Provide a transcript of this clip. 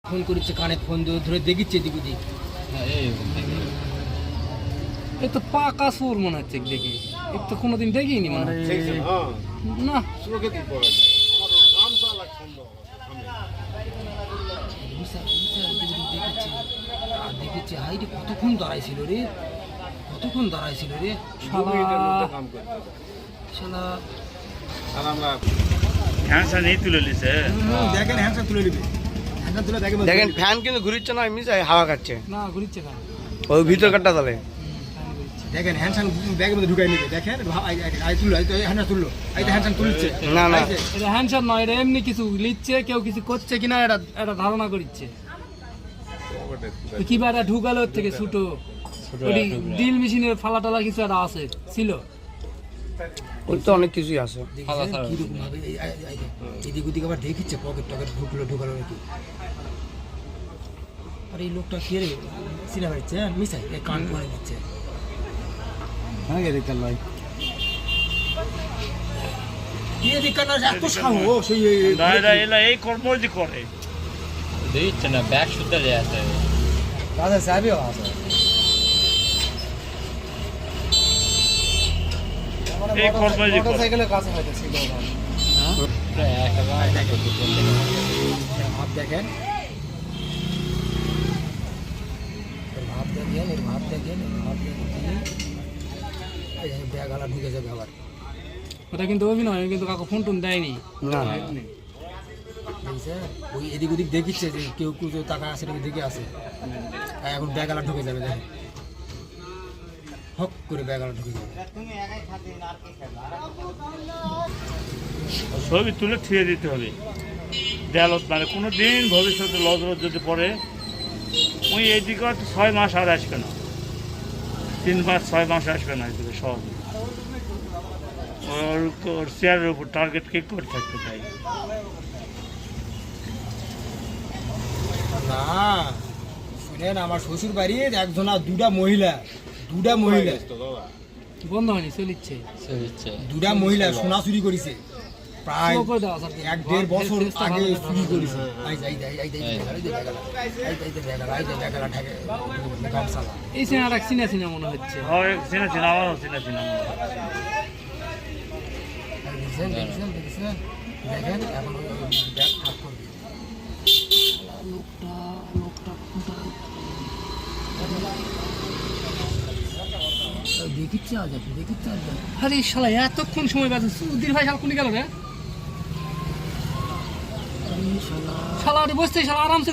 Phone করেছে, কানে phone ধরে দেখিচ্ছে এদিক ওদিক। এই তো পাকা সুর মনে হচ্ছে দেখে, এক তো কোনোদিন দেখিনি মানে না। দেখেছে হাই রে, কতক্ষণ দাঁড়াইছিল রে, কতক্ষণ দাঁড়াইছিল রে শালা। দেখেন ফ্যান কিন্তু ঘুরিচ্ছে না, এমনি হাওয়া খাচ্ছে না, ঘুরিচ্ছে না, ওই ভিতর কাটটা তাহলে। দেখেন হ্যান্ডসান ব্যাগের মধ্যে ঢুকাই নিবে, দেখেন তুললো, হ্যান্ডসান তুলছে না না, এটা হ্যান্ডশট নয়, এটা এমনি কিছু লিখছে, কেউ কিছু করছে কিনা এটা এটা ধারণা করছে। কি বা এটা ঢুকালো ওর থেকে ছোট ড্রিল মেশিনের ফালা টালা কিছু একটা আছে ছিল, ওই তো অনেক কিছুই আছে। কিরকম ভাবে এদিক ওদিক আবার দেখিচ্ছে, পকেট টকেট ঢুকালো নাকি। আর এই লোকটা কে রে, সিনেমা হচ্ছে মিসাই কান করে দিচ্ছে। এত সাহস এই কর্মজি করে দিচ্ছে না, ব্যাগ শুদ্ধ আছে দাদা সাহেবও আছে। এই কর্মজি মোটরসাইকেলের কাছে হয়তো ছিল ভাব দেখেন, ভাব দেখেন, ভাব দেখেন, ভাব দেখেন, ব্যাগ আলা ঢুকে যাবে আবার। ওটা কিন্তু অভিনয়, কিন্তু কাকু ফোন টোন দেয়নি। না ওই এদিক ওদিক দেখিচ্ছে যে কেউ কেউ টাকা আছে দেখে আছে, এখন ব্যাগ আলা ঢুকে যাবে, দেখেন হক করে ব্যাগ আলা ঢুকে যাবে। ছবি তুলে থুয়ে দিতে হবে দেয়ালত, মানে কোনো দিন ভবিষ্যতে লজরত যদি পড়ে ওই এইদিকে হয়তো 6 মাস আর আসবে না, 3 মাস 6 মাস আসবে না এদিকে সব। ওর চেয়ারের উপর টার্গেট কেক করে থাকতে চাই না। শুনেন, আমার শ্বশুর বাড়ির একজন আর দুটা মহিলা বন্ধ হয়নি, চলিচ্ছে দুটা মহিলা সোনা চুরি করেছে, প্রায় 1-1.5 বছর আগে চুরি করেছে। এই সিনেমাটা চিনা চিনা মনে হচ্ছে। হয় চিনা চিনা, আমারও চিনা চিনা মনে হয়। দেখেন এখন ব্যাগ থাক করবে লোকটা দেখিচ্ছে আজ, দেখিচ্ছে আজ। আরে শালা এতক্ষণ সময় বাজে, সুধীর ভাই শালা কোনি গেল রে? শালা বসতে শালা আরামসে